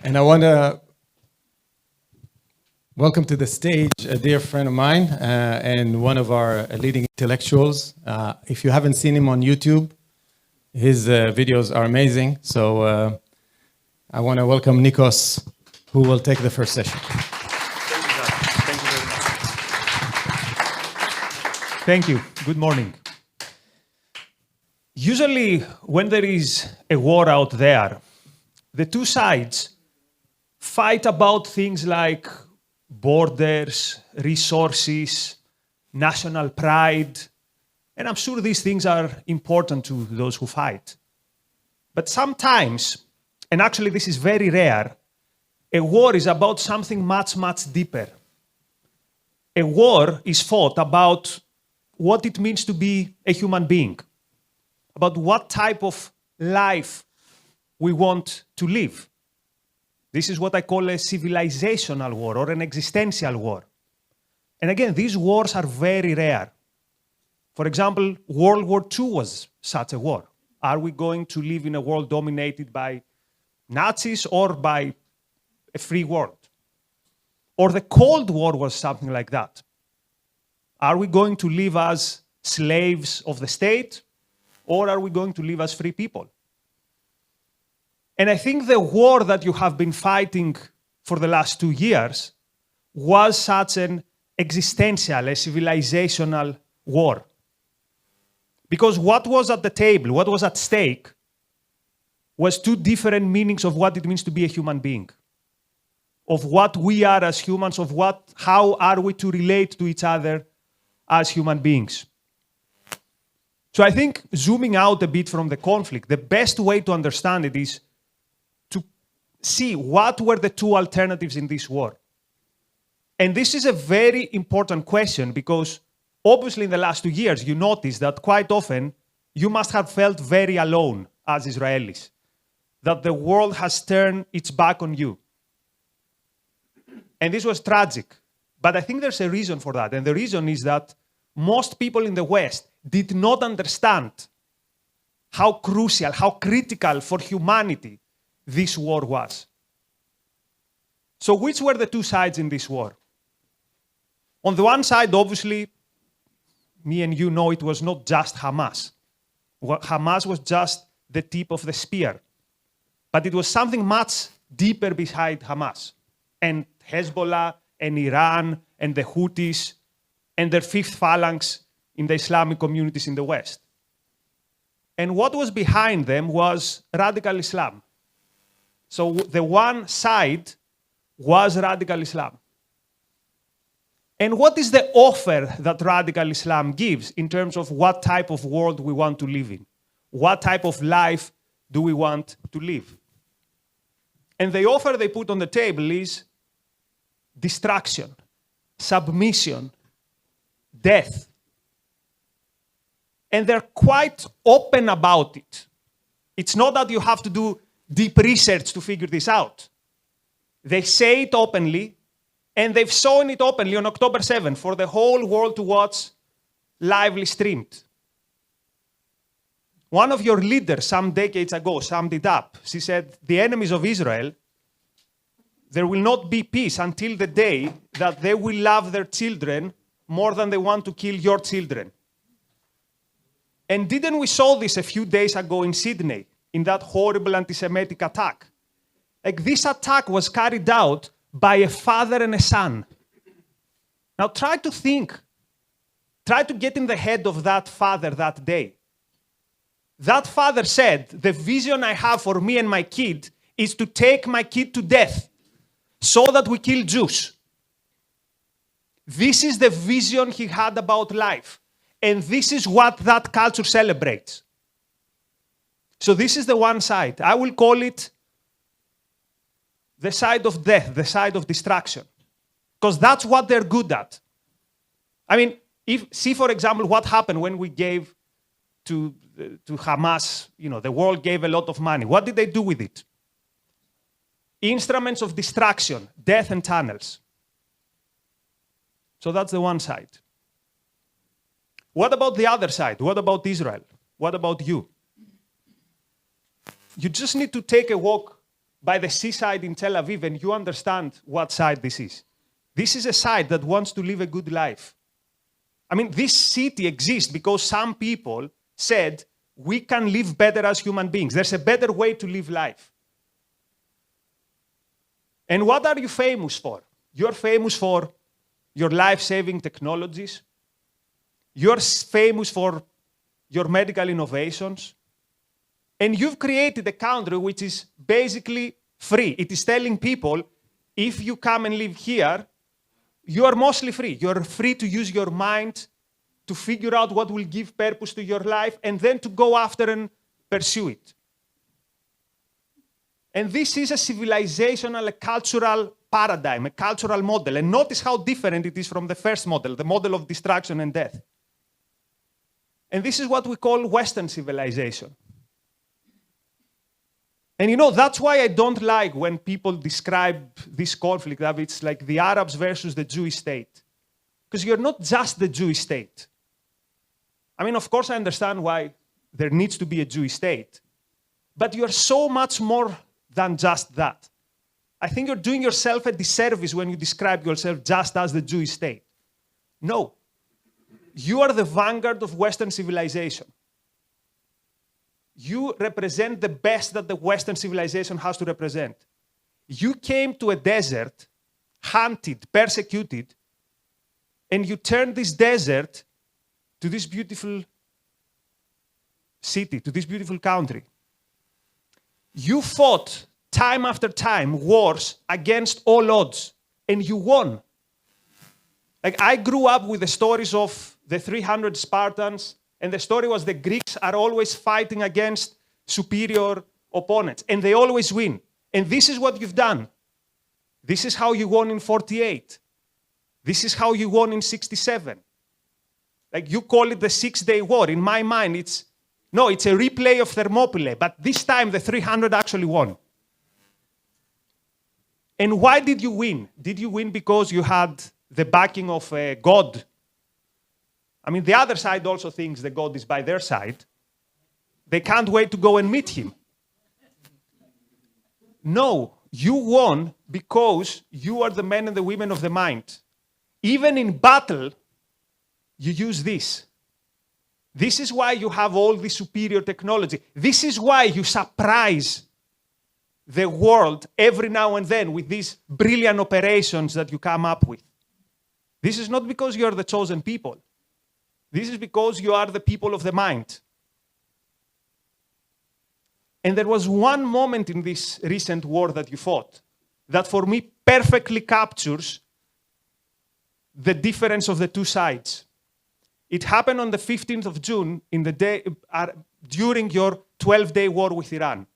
And I want to welcome to the stage a dear friend of mine and one of our leading intellectuals. If you haven't seen him on YouTube, his videos are amazing. So I want to welcome Nikos, who will take the first session. Thank you very much. Thank you. Good morning. Usually, when there is a war out there, the two sides fight about things like borders, resources, national pride, and I'm sure these things are important to those who fight. But sometimes, and actually this is very rare, a war is about something much, much deeper. A war is fought about what it means to be a human being, about what type of life we want to live. This is what I call a civilizational war or an existential war. And again, these wars are very rare. For example, World War II was such a war. Are we going to live in a world dominated by Nazis or by a free world? Or the Cold War was something like that. Are we going to live as slaves of the state, or are we going to live as free people? And I think the war that you have been fighting for the last 2 years was such an existential, a civilizational war. Because what was at the table, what was at stake, was two different meanings of what it means to be a human being, of what we are as humans, of how are we to relate to each other as human beings. So I think zooming out a bit from the conflict, the best way to understand it is to see what were the two alternatives in this war. And this is a very important question because obviously in the last 2 years, you notice that quite often you must have felt very alone as Israelis, that the world has turned its back on you. And this was tragic. But I think there's a reason for that. And the reason is that most people in the West did not understand how crucial, how critical for humanity this war was. So which were the two sides in this war? On the one side, obviously, me and you know it was not just Hamas. Hamas was just the tip of the spear. But it was something much deeper behind Hamas. And Hezbollah and Iran and the Houthis and their fifth phalanx in the Islamic communities in the West. And what was behind them was radical Islam. So the one side was radical Islam. And what is the offer that radical Islam gives in terms of what type of world we want to live in? What type of life do we want to live? And the offer they put on the table is destruction, submission, death. And they're quite open about it. It's not that you have to do deep research to figure this out. They say it openly, and they've shown it openly on October 7th for the whole world to watch lively streamed. One of your leaders some decades ago summed it up. She said, the enemies of Israel, there will not be peace until the day that they will love their children more than they want to kill your children. And didn't we saw this a few days ago in Sydney, in that horrible anti-Semitic attack? Like this attack was carried out by a father and a son. Now try to think, try to get in the head of that father that day. That father said, the vision I have for me and my kid is to take my kid to death so that we kill Jews. This is the vision he had about life. And this is what that culture celebrates. So this is the one side. I will call it the side of death, the side of destruction. Because that's what they're good at. I mean, see, for example, what happened when we gave to Hamas, the world gave a lot of money. What did they do with it? Instruments of destruction, death and tunnels. So that's the one side. What about the other side? What about Israel? What about you? You just need to take a walk by the seaside in Tel Aviv and you understand what side this is. This is a side that wants to live a good life. I mean, this city exists because some people said, we can live better as human beings. There's a better way to live life. And what are you famous for? You're famous for your life-saving technologies. You're famous for your medical innovations. And you've created a country which is basically free. It is telling people, if you come and live here, you are mostly free. You're free to use your mind to figure out what will give purpose to your life and then to go after and pursue it. And this is a civilizational, a cultural paradigm, a cultural model. And notice how different it is from the first model, the model of destruction and death. And this is what we call Western civilization. And you know, that's why I don't like when people describe this conflict that it's like the Arabs versus the Jewish state. Because you're not just the Jewish state. I mean, of course, I understand why there needs to be a Jewish state. But you're so much more than just that. I think you're doing yourself a disservice when you describe yourself just as the Jewish state. No. You are the vanguard of Western civilization. You represent the best that the Western civilization has to represent. You came to a desert, hunted, persecuted, and you turned this desert to this beautiful city, to this beautiful country. You fought time after time wars against all odds, and you won. Like, I grew up with the stories of the 300 Spartans, and the story was the Greeks are always fighting against superior opponents, and they always win. And this is what you've done. This is how you won in 48. This is how you won in 67. Like, you call it the 6-day war. In my mind, it's a replay of Thermopylae, but this time the 300 actually won. And why did you win? Did you win because you had the backing of God? I mean, the other side also thinks that God is by their side. They can't wait to go and meet him. No, you won because you are the men and the women of the mind. Even in battle, you use this. This is why you have all this superior technology. This is why you surprise the world every now and then with these brilliant operations that you come up with. This is not because you are the chosen people. This is because you are the people of the mind. And there was one moment in this recent war that you fought that for me perfectly captures the difference of the two sides. It happened on the 15th of June during your 12-day war with Iran.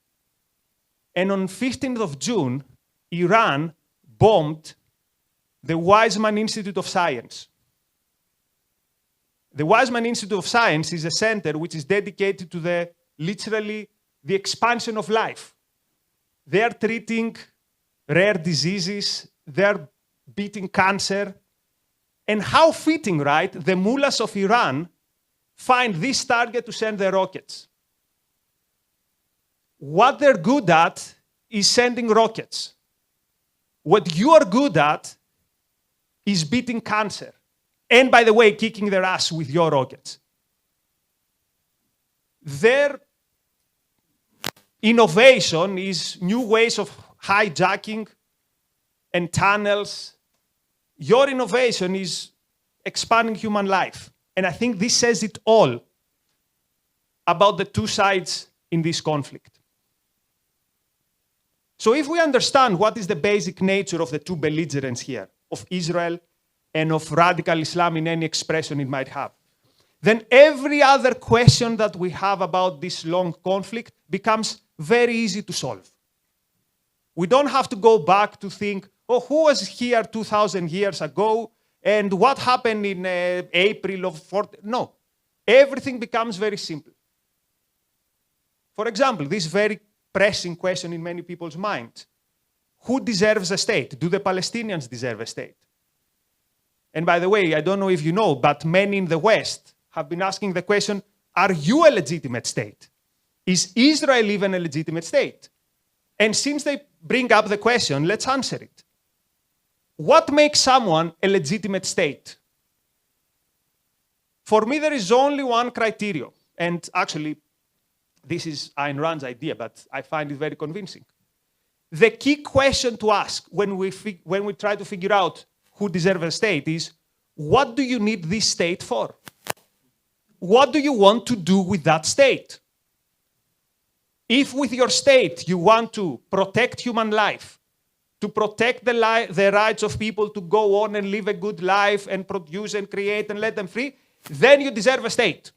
And on 15th of June, Iran bombed the Weizmann Institute of Science. The Weizmann Institute of Science is a center which is dedicated to literally the expansion of life. They are treating rare diseases, they are beating cancer. And how fitting, right? The mullahs of Iran find this target to send their rockets. What they're good at is sending rockets. What you are good at is beating cancer. And by the way, kicking their ass with your rockets. Their innovation is new ways of hijacking and tunnels. Your innovation is expanding human life. And I think this says it all about the two sides in this conflict. So if we understand what is the basic nature of the two belligerents here, of Israel and of radical Islam in any expression it might have, then every other question that we have about this long conflict becomes very easy to solve. We don't have to go back to think, oh, who was here 2,000 years ago and what happened in April of 40? No, everything becomes very simple. For example, this very pressing question in many people's minds. Who deserves a state? Do the Palestinians deserve a state? And by the way, I don't know if you know, but many in the West have been asking the question, are you a legitimate state? Is Israel even a legitimate state? And since they bring up the question, let's answer it. What makes someone a legitimate state? For me, there is only one criteria. And actually, this is Ayn Rand's idea, but I find it very convincing. The key question to ask when we try to figure out who deserves a state is, what do you need this state for? What do you want to do with that state? If with your state you want to protect human life, to protect the rights of people to go on and live a good life and produce and create and let them free, then you deserve a state.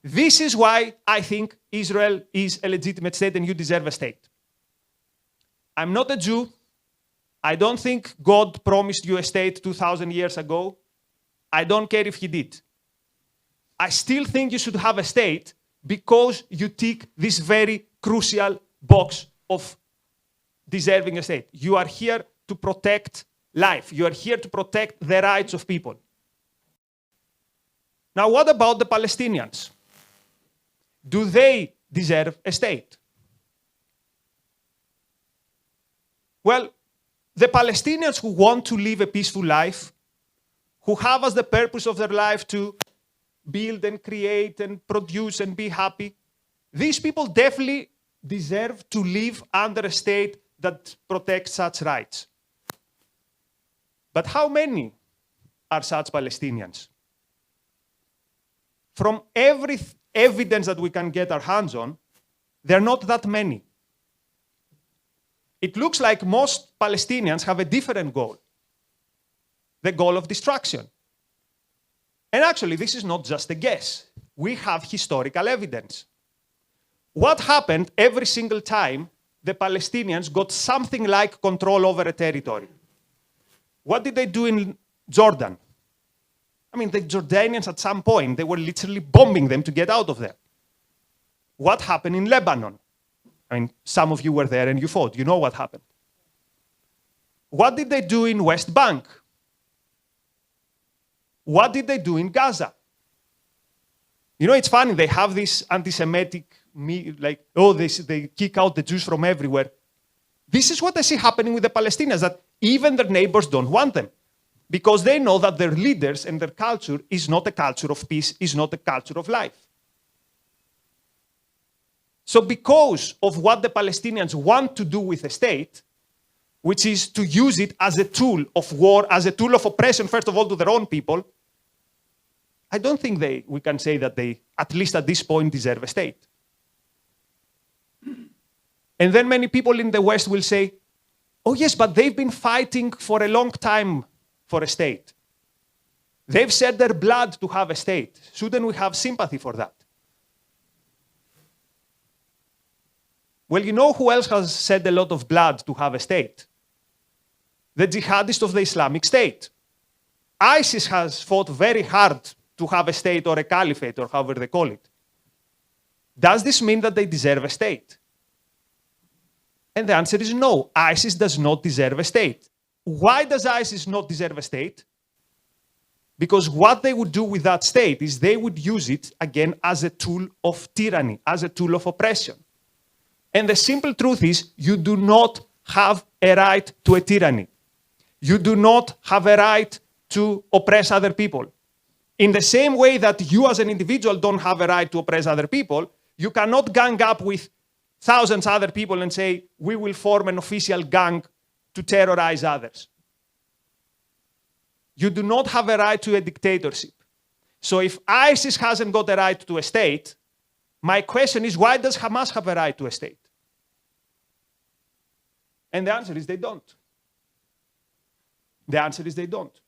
This is why I think Israel is a legitimate state and you deserve a state. I'm not a Jew. I don't think God promised you a state 2,000 years ago. I don't care if he did. I still think you should have a state because you tick this very crucial box of deserving a state. You are here to protect life. You are here to protect the rights of people. Now, what about the Palestinians? Do they deserve a state? Well, the Palestinians who want to live a peaceful life, who have as the purpose of their life to build and create and produce and be happy, these people definitely deserve to live under a state that protects such rights. But how many are such Palestinians? From every evidence that we can get our hands on, there are not that many. It looks like most Palestinians have a different goal, the goal of destruction. And actually, this is not just a guess. We have historical evidence. What happened every single time the Palestinians got something like control over a territory? What did they do in Jordan? I mean, the Jordanians at some point, they were literally bombing them to get out of there. What happened in Lebanon? I mean, some of you were there and you fought. You know what happened. What did they do in West Bank? What did they do in Gaza? You know, it's funny. They have this anti-Semitic, like, oh, they kick out the Jews from everywhere. This is what I see happening with the Palestinians, that even their neighbors don't want them. Because they know that their leaders and their culture is not a culture of peace, is not a culture of life. So because of what the Palestinians want to do with the state, which is to use it as a tool of war, as a tool of oppression, first of all, to their own people, I don't think we can say that they, at least at this point, deserve a state. And then many people in the West will say, oh yes, but they've been fighting for a long time for a state. They've shed their blood to have a state. Shouldn't we have sympathy for that? Well, you know who else has shed a lot of blood to have a state? The jihadists of the Islamic State. ISIS has fought very hard to have a state or a caliphate or however they call it. Does this mean that they deserve a state? And the answer is no. ISIS does not deserve a state. Why does ISIS not deserve a state? Because what they would do with that state is they would use it, again, as a tool of tyranny, as a tool of oppression. And the simple truth is, you do not have a right to a tyranny. You do not have a right to oppress other people. In the same way that you as an individual don't have a right to oppress other people, you cannot gang up with thousands of other people and say, we will form an official gang to terrorize others. You do not have a right to a dictatorship. So if ISIS hasn't got a right to a state, my question is, why does Hamas have a right to a state? And the answer is they don't. The answer is they don't.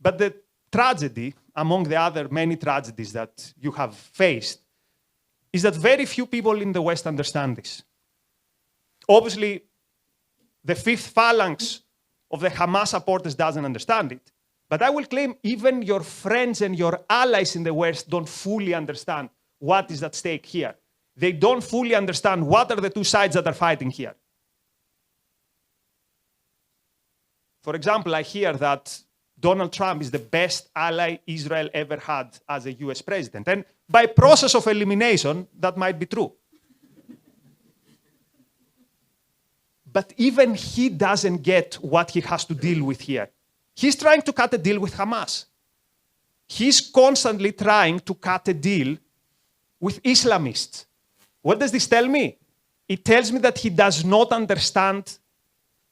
But the tragedy, among the other many tragedies that you have faced, is that very few people in the West understand this. Obviously, the fifth phalanx of the Hamas supporters doesn't understand it. But I will claim even your friends and your allies in the West don't fully understand what is at stake here. They don't fully understand what are the two sides that are fighting here. For example, I hear that Donald Trump is the best ally Israel ever had as a US president. And by process of elimination, that might be true. But even he doesn't get what he has to deal with here. He's trying to cut a deal with Hamas. He's constantly trying to cut a deal with Islamists. What does this tell me? It tells me that he does not understand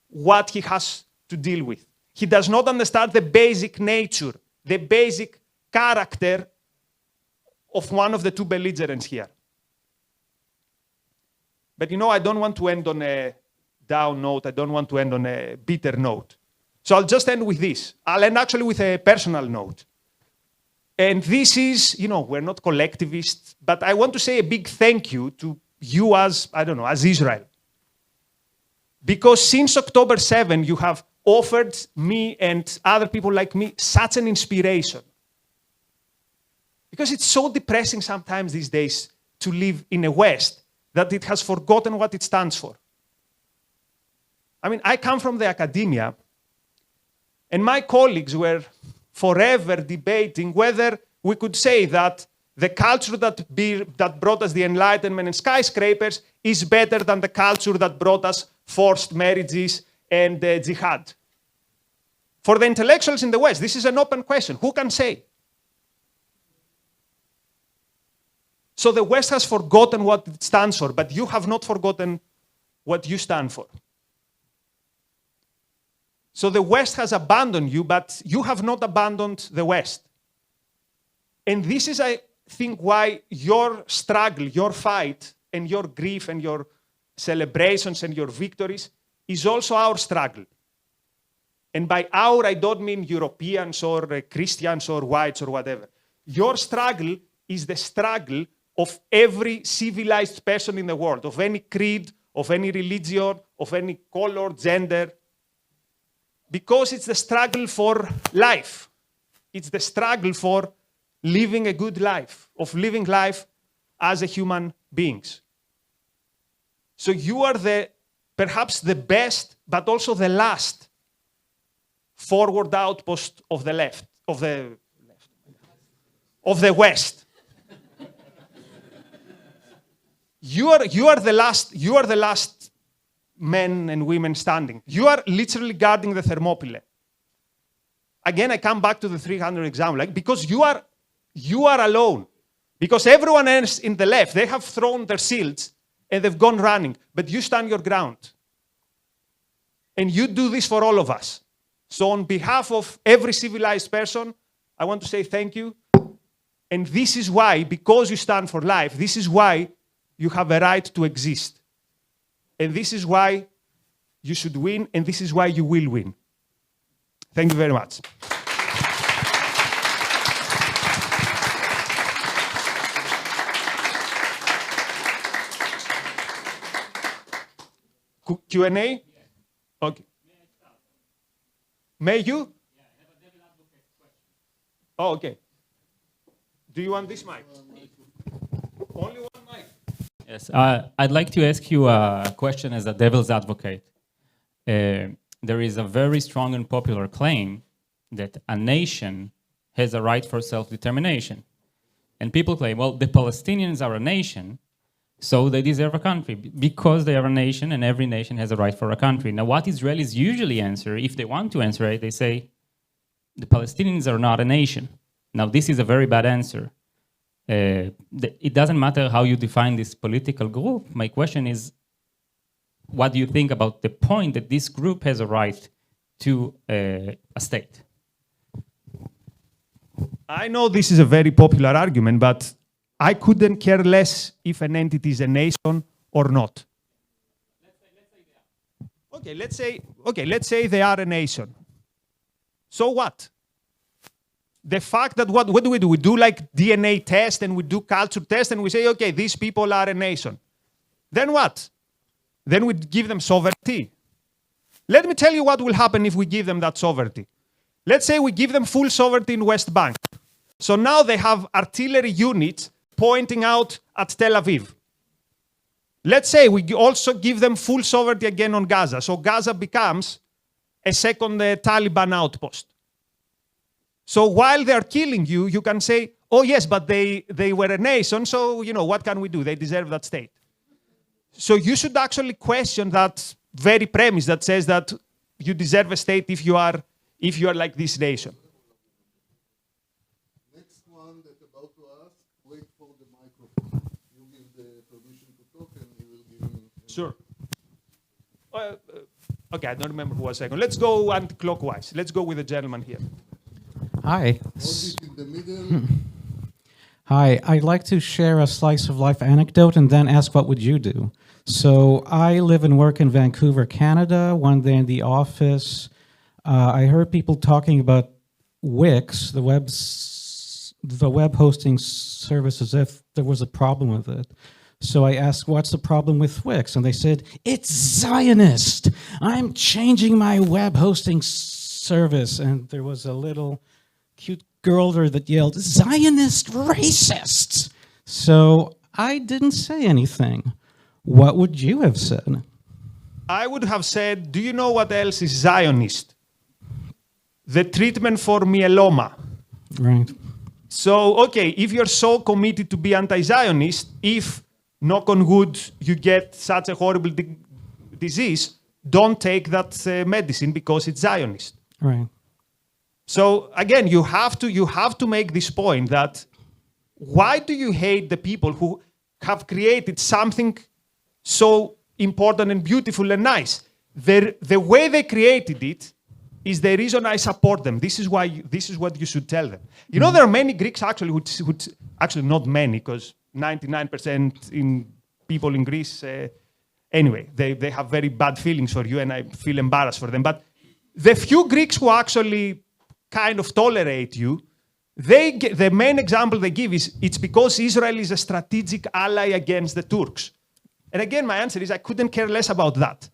what he has to deal with. He does not understand the basic nature, the basic character of one of the two belligerents here. But you know, I don't want to end on a down note. I don't want to end on a bitter note. So I'll just end with this. I'll end actually with a personal note. And this is, you know, we're not collectivists, but I want to say a big thank you to you as, I don't know, as Israel. Because since October 7, you have offered me and other people like me such an inspiration. Because it's so depressing sometimes these days to live in a West that it has forgotten what it stands for. I mean, I come from the academia, and my colleagues were forever debating whether we could say that the culture that brought us the Enlightenment and skyscrapers is better than the culture that brought us forced marriages and jihad. For the intellectuals in the West, this is an open question. Who can say? So the West has forgotten what it stands for, but you have not forgotten what you stand for. So the West has abandoned you, but you have not abandoned the West. And this is, I think, why your struggle, your fight, and your grief, and your celebrations, and your victories is also our struggle. And by our, I don't mean Europeans or Christians or whites or whatever. Your struggle is the struggle of every civilized person in the world, of any creed, of any religion, of any color, gender. Because it's the struggle for life. It's the struggle for living a good life, of living life as a human beings. So you are perhaps the best, but also the last forward outpost of the left, of the West. You are the last men and women standing. You are literally guarding the Thermopylae. Again, I come back to the 300 example, because you are alone. Because everyone else in the left, they have thrown their shields and they've gone running, but you stand your ground. And you do this for all of us. So on behalf of every civilized person, I want to say thank you. And this is why, because you stand for life, this is why you have a right to exist. And this is why you should win, and this is why you will win. Thank you very much. Q&A? Okay. May you? Yeah, I have a devil advocate question. Oh, okay. Do you want this mic? Only one mic. Yes, I'd like to ask you a question as a devil's advocate. There is a very strong and popular claim that a nation has a right for self-determination. And people claim, well, the Palestinians are a nation, so they deserve a country because they are a nation and every nation has a right for a country. Now, what Israelis usually answer, if they want to answer it, they say, the Palestinians are not a nation. Now, this is a very bad answer. It doesn't matter how you define this political group. My question is, what do you think about the point that this group has a right to a state? I know this is a very popular argument, but I couldn't care less if an entity is a nation or not. Let's say they are a nation. So what? The fact that what do? We do like DNA test and we do culture test and we say, okay, these people are a nation. Then what? Then we give them sovereignty. Let me tell you what will happen if we give them that sovereignty. Let's say we give them full sovereignty in West Bank. So now they have artillery units pointing out at Tel Aviv. Let's say we also give them full sovereignty again on Gaza. So Gaza becomes a second Taliban outpost. So while they're killing you, you can say, oh yes, but they were a nation, so what can we do? They deserve that state. So you should actually question that very premise that says that you deserve a state if you are like this nation. Next one that's about to ask, wait for the microphone. You give the permission to talk and you will give him... Sure. Okay, I don't remember who was second. Let's go anti-clockwise. Let's go with the gentleman here. Hi. Hold it in the middle. Hi. I'd like to share a slice of life anecdote and then ask what would you do. So I live and work in Vancouver, Canada. One day in the office, I heard people talking about Wix, the web hosting service, as if there was a problem with it. So I asked, what's the problem with Wix? And they said, it's Zionist. I'm changing my web hosting service. And there was a little cute girl there that yelled, Zionist racists. So I didn't say anything. What would you have said? I would have said, do you know what else is Zionist? The treatment for myeloma. Right. So, okay, if you're so committed to be anti-Zionist, if, knock on wood, you get such a horrible disease, don't take that medicine because it's Zionist. Right. So, again, you have to make this point that why do you hate the people who have created something so important and beautiful and nice? The way they created it is the reason I support them. This is what you should tell them. You know, there are many Greeks actually who actually not many, because 99% in people in Greece, anyway, they have very bad feelings for you, and I feel embarrassed for them. But the few Greeks who actually kind of tolerate you, the main example they give is it's because Israel is a strategic ally against the Turks. And again, my answer is I couldn't care less about that.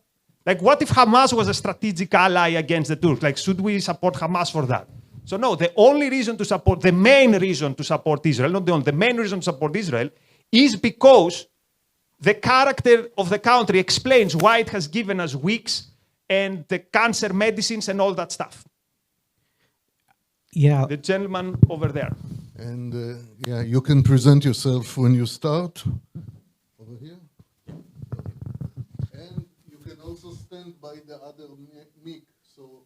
Like, what if Hamas was a strategic ally against the Turks? Like, should we support Hamas for that? So no, the main reason to support Israel, not the only, the main reason to support Israel is because the character of the country explains why it has given us weeks and the cancer medicines and all that stuff. Yeah. The gentleman over there. And yeah, you can present yourself when you start. Over here. And you can also stand by the other mic, so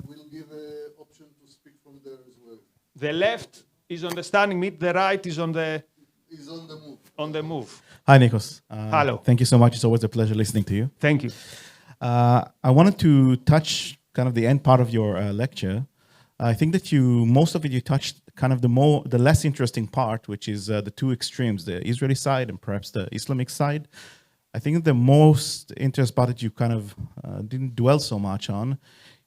we'll give an option to speak from there as well. The left is on the standing mic, the right is on the... Is on the move. On the move. Hi, Nikos. Hello. Thank you so much. It's always a pleasure listening to you. Thank you. I wanted to touch kind of the end part of your lecture. I think that most of it you touched kind of the less interesting part, which is the two extremes, the Israeli side and perhaps the Islamic side. I think the most interesting part that you kind of didn't dwell so much on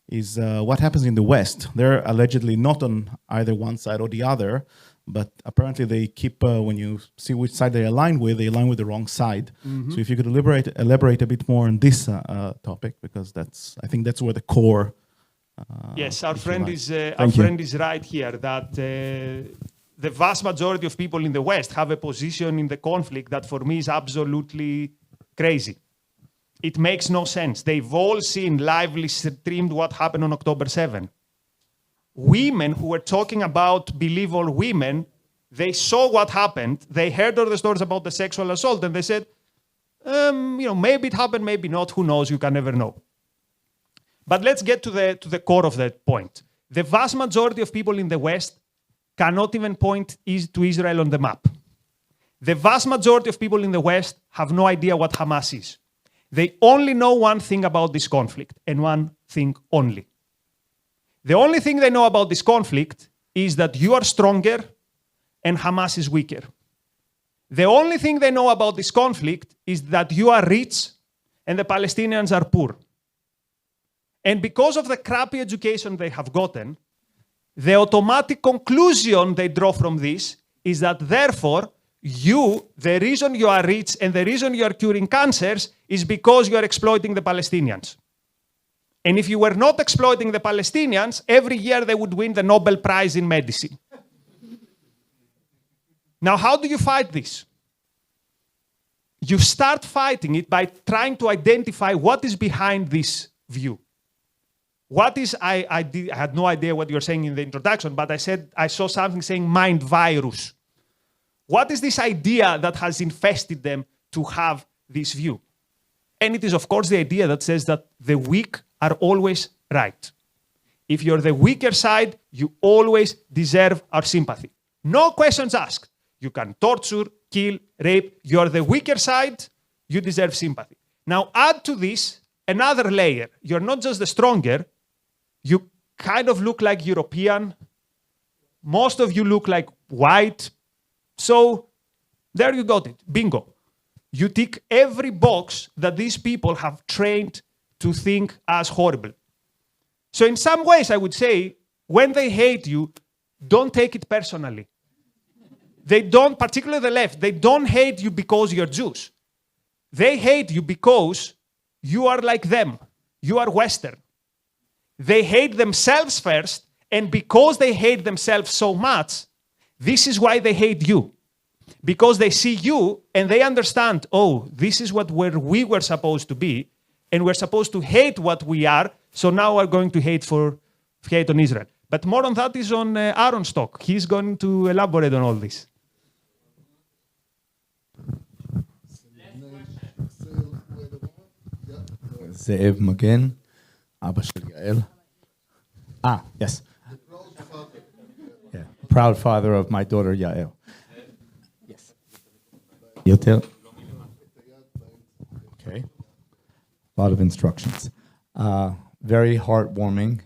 is what happens in the West. They're allegedly not on either one side or the other, but apparently they keep, when you see which side they align with the wrong side. Mm-hmm. So if you could elaborate a bit more on this topic, because I think that's where the core. Yes, our friend is right here that the vast majority of people in the West have a position in the conflict that for me is absolutely crazy. It makes no sense. They've all seen lively streamed what happened on October 7. Women who were talking about believe all women, they saw what happened. They heard all the stories about the sexual assault, and they said, maybe it happened, maybe not. Who knows? You can never know. But let's get to the core of that point. The vast majority of people in the West cannot even point to Israel on the map. The vast majority of people in the West have no idea what Hamas is. They only know one thing about this conflict, and one thing only. The only thing they know about this conflict is that you are stronger and Hamas is weaker. The only thing they know about this conflict is that you are rich and the Palestinians are poor. And because of the crappy education they have gotten, the automatic conclusion they draw from this is that therefore, the reason you are rich and the reason you are curing cancers is because you are exploiting the Palestinians. And if you were not exploiting the Palestinians, every year they would win the Nobel Prize in medicine. Now, how do you fight this? You start fighting it by trying to identify what is behind this view. What is, I had no idea what you were saying in the introduction, but I said I saw something saying mind virus. What is this idea that has infested them to have this view? And it is, of course, the idea that says that the weak are always right. If you're the weaker side, you always deserve our sympathy. No questions asked. You can torture, kill, rape. You're the weaker side, you deserve sympathy. Now add to this another layer. You're not just the stronger, you kind of look like European. Most of you look like white. So there you got it, bingo. You tick every box that these people have trained to think as horrible. So in some ways, I would say, when they hate you, don't take it personally. They don't, particularly the left, they don't hate you because you're Jews. They hate you because you are like them. You are Western. They hate themselves first, and because they hate themselves so much, this is why they hate you. Because they see you and they understand, oh, this is where we were supposed to be, and we're supposed to hate what we are, so now we're going to hate on Israel. But more on that is on Aaron's talk. He's going to elaborate on all this. זאב מגן, אבא של יעל. Yes. Yeah, proud father of my daughter Yael. Yes. יותר? Okay. A lot of instructions. Very heartwarming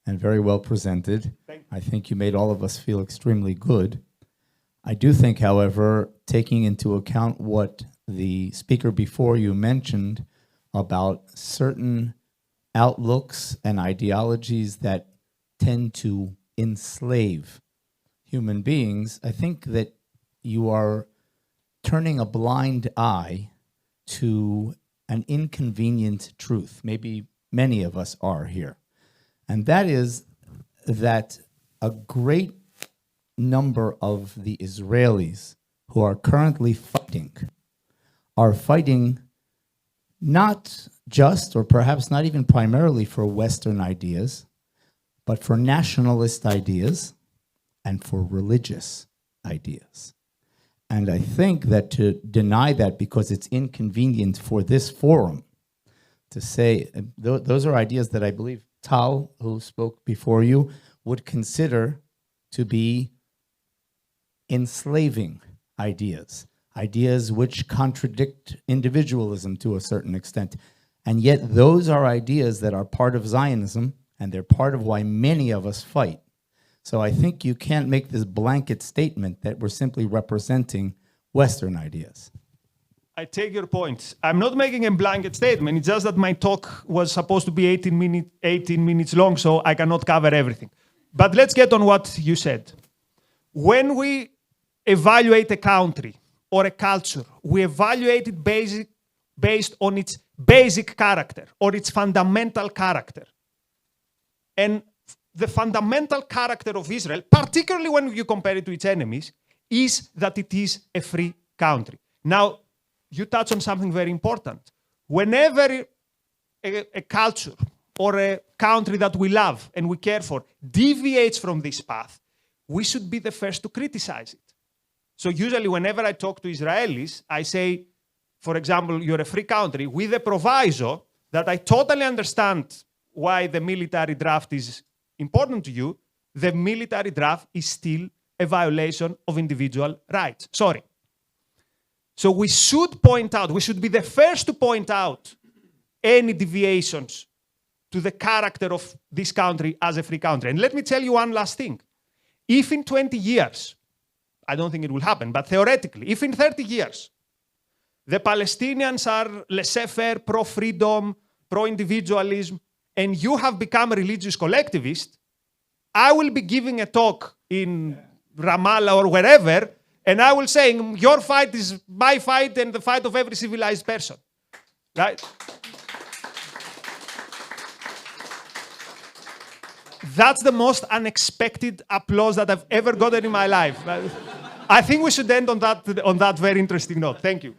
and very well presented. I think you made all of us feel extremely good. I do think, however, taking into account what the speaker before you mentioned about certain outlooks and ideologies that tend to enslave human beings, I think that you are turning a blind eye to an inconvenient truth. Maybe many of us are here. And that is that a great number of the Israelis who are currently fighting are fighting not just, or perhaps not even primarily, for Western ideas, but for nationalist ideas and for religious ideas. And I think that to deny that because it's inconvenient for this forum to say, those are ideas that I believe Tal, who spoke before you, would consider to be enslaving ideas. Ideas which contradict individualism to a certain extent. And yet those are ideas that are part of Zionism, and they're part of why many of us fight. So I think you can't make this blanket statement that we're simply representing Western ideas. I take your point. I'm not making a blanket statement. It's just that my talk was supposed to be 18 minutes long, so I cannot cover everything. But let's get on what you said. When we evaluate a country or a culture, we evaluate it based on its basic character or its fundamental character. And the fundamental character of Israel, particularly when you compare it to its enemies, is that it is a free country. Now, you touch on something very important. Whenever a culture or a country that we love and we care for deviates from this path, we should be the first to criticize it. So usually whenever I talk to Israelis, I say, for example, you're a free country, with the proviso that I totally understand why the military draft is important to you. The military draft is still a violation of individual rights. Sorry. So we should point out, we should be the first to point out any deviations to the character of this country as a free country. And let me tell you one last thing. If in 20 years, I don't think it will happen, but theoretically, if in 30 years, the Palestinians are laissez-faire, pro-freedom, pro-individualism, and you have become a religious collectivist, I will be giving a talk in Ramallah or wherever, and I will say, your fight is my fight and the fight of every civilized person. Right? That's the most unexpected applause that I've ever gotten in my life. I think we should end on that very interesting note. Thank you.